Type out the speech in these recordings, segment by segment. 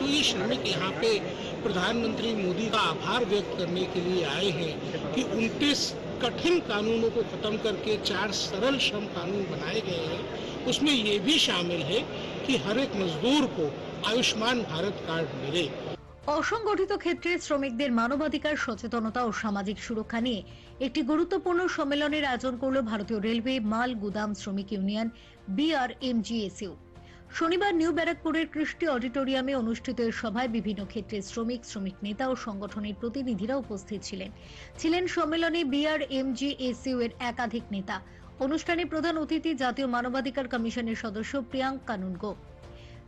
जो ये श्रमिक यहाँ पे प्रधानमंत्री मोदी का आभार व्यक्त करने के लिए आए हैं कि 29 कठिन कानूनों को खत्म करके 4 सरल श्रम कानून बनाए गए हैं, उसमें ये भी शामिल है कि हर एक मजदूर को आयुष्मान भारत कार्ड मिले। অসংগঠিত ক্ষেত্রে শ্রমিকদের মানবাধিকার সচেতনতা ও সামাজিক সুরক্ষা নিয়ে একটি গুরুত্বপূর্ণ সম্মেলনের আয়োজন করল ভারতীয় রেলওয়ে মাল গুদাম শ্রমিক ইউনিয়ন বিআরএমজিএসইউ। শনিবার নিউ ব্যারাকপুরের কৃষ্টি অডিটোরিয়ামে অনুষ্ঠিত এই সভায় বিভিন্ন ক্ষেত্রে শ্রমিক নেতা ও সংগঠনের প্রতিনিধিরা উপস্থিত ছিলেন সম্মেলনে বিআরএমজিএসইউ এর একাধিক নেতা। অনুষ্ঠানে প্রধান অতিথি জাতীয় মানবাধিকার কমিশনের সদস্য প্রিয়াঙ্ক কানুনগো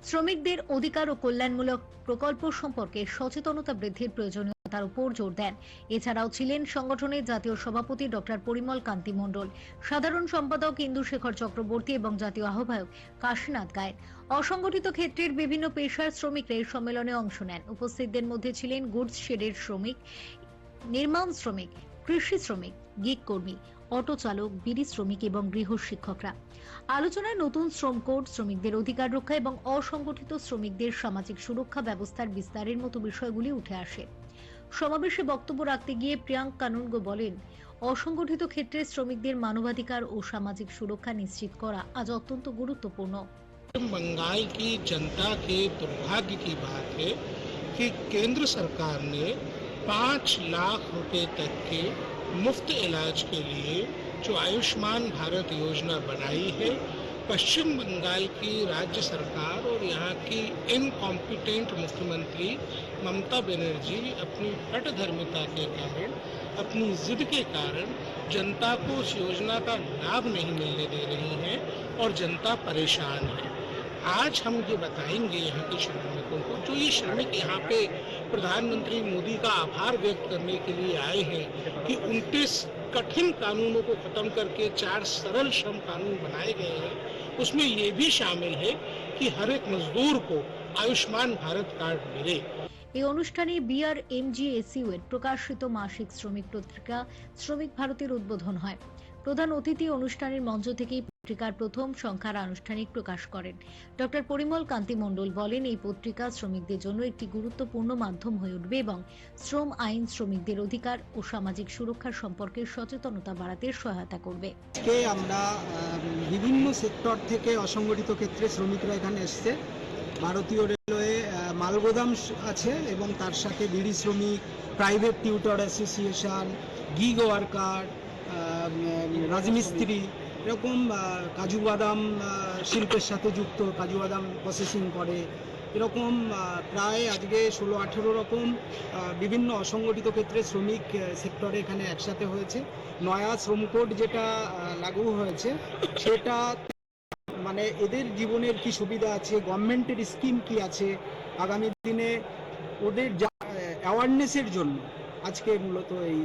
শ্রমিকদের অধিকার ও কল্যাণমূলক প্রকল্প সম্পর্কে সচেতনতা বৃদ্ধির প্রয়োজনীয়তার উপর জোর দেন। এছাড়াও ছিলেন সংগঠনের জাতীয় সভাপতি ডক্টর পরিমল কান্তি মণ্ডল, সাধারণ সম্পাদক ইন্দুশেখর চক্রবর্তী এবং জাতীয় আহ্বায়ক কাশীনাথ গায়েন। অসংগঠিত ক্ষেত্রের বিভিন্ন পেশার শ্রমিকরা এই সম্মেলনে অংশ নেন। উপস্থিতদের মধ্যে ছিলেন গুডস শেডের শ্রমিক, নির্মাণ শ্রমিক, কৃষি শ্রমিক, গিগ কর্মী, অটো চালক, বিড়ি শ্রমিক এবং গৃহ শিক্ষকরা। আলোচনায় নতুন শ্রম কোড, শ্রমিকদের অধিকার রক্ষা এবং অসংগঠিত শ্রমিকদের সামাজিক সুরক্ষা ব্যবস্থার বিস্তারের মতো বিষয়গুলি উঠে আসে। সমাবেশে বক্তব্য রাখতে গিয়ে প্রিয়াঙ্ক কানুনগো বলেন, অসংগঠিত ক্ষেত্রে শ্রমিকদের মানবাধিকার ও সামাজিক সুরক্ষা নিশ্চিত করা আজ অত্যন্ত গুরুত্বপূর্ণ। बंगाल की जनता के दुर्भाग्य की बात है कि केंद्र सरकार ने 5 लाख रुपए तक के मुफ्त इलाज के लिए जो आयुष्मान भारत योजना बनाई है, पश्चिम बंगाल की राज्य सरकार और यहाँ की इनकॉम्पिटेंट मुख्यमंत्री ममता बनर्जी अपनी हठधर्मिता के कारण, अपनी जिद के कारण जनता को उस योजना का लाभ नहीं मिलने दे रही है और जनता परेशान है। आज हम ये बताएंगे यहाँ के श्रमिकों को, जो ये श्रमिक यहाँ पे प्रधानमंत्री मोदी का आभार व्यक्त करने के लिए आए हैं कि 29 कठिन कानूनों को खत्म करके 4 सरल श्रम कानून बनाए गए हैं, उसमें ये भी शामिल है कि हर एक मजदूर को आयुष्मान भारत कार्ड मिले। এই অনুষ্ঠানে বিআরএমজিএসইউ এর প্রকাশিত মাসিক শ্রমিক পত্রিকা শ্রমিক ভারতের উদ্বোধন হয়। প্রধান অতিথি অনুষ্ঠানের মঞ্চ থেকেই পত্রিকার প্রথম সংখ্যার আনুষ্ঠানিক প্রকাশ করেন। ডক্টর পরিমল কান্তি মণ্ডল বলেন, এই পত্রিকা শ্রমিকদের জন্য একটি গুরুত্বপূর্ণ মাধ্যম হয়ে উঠবে এবং শ্রম আইন, শ্রমিকদের অধিকার ও সামাজিক সুরক্ষার সম্পর্কে সচেতনতা বাড়াতে সহায়তা করবে। আমরা বিভিন্ন সেক্টর থেকে অসংগঠিত ক্ষেত্রে শ্রমিকরা এখানে এসছে। ভারতীয় রেলওয়ে মালগোদাম আছে এবং তার সাথে বিড়ি শ্রমিক, private tutor association, gig worker, রাজমিস্ত্রি, এরকম কাজু বাদাম শিল্পের সাথে যুক্ত, কাজু বাদাম প্রসেসিং করে, এরকম প্রায় আজকে 16-18 রকম বিভিন্ন অসংগঠিত ক্ষেত্রে শ্রমিক সেক্টরে এখানে একসাথে হয়েছে। নয়া শ্রম কোড যেটা লাগু হয়েছে সেটা মানে এদের জীবনের কি সুবিধা আছে, গভর্নমেন্টের স্কিম কি আছে, আগামী দিনে ওদের অ্যাওয়ারনেসের জন্য আজকে মূলত এই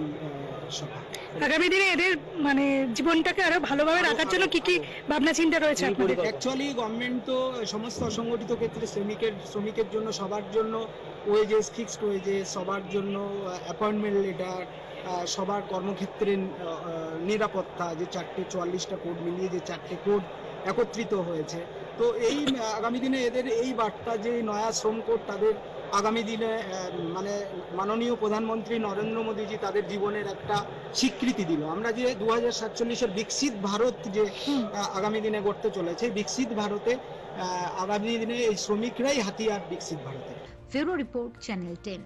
সভা। আগামী দিনে এদের মানে জীবনটাকে আরো ভালোভাবে রাখার জন্য কি কি ভাবনা চিন্তা রয়েছে আপনাদের? অ্যাকচুয়ালি গভর্নমেন্ট তো সমস্ত অসংগঠিত ক্ষেত্রে শ্রমিকের জন্য সবার জন্য ওয়েজেস, ফিক্সড ওয়েজেস, সবার জন্য অ্যাপয়েন্টমেন্ট লেটার, সবার কর্মক্ষেত্রের নিরাপত্তা, যে 44টা কোড মিলিয়ে যে 4টে কোড একত্রিত হয়েছে। তো এই আগামী দিনে এদের এই বার্তা যে নয়া শ্রম কোড তাদের আগামী দিনে মানে মাননীয় প্রধানমন্ত্রী নরেন্দ্র মোদীজি তাদের জীবনের একটা স্বীকৃতি দিল। আমরা যে 2047-এর বিকশিত ভারত যে আগামী দিনে গড়তে চলেছে, বিকশিত ভারতে আগামী দিনে এই শ্রমিকরাই হাতিয়ার বিকশিত ভারতের। Bureau report, channel 10।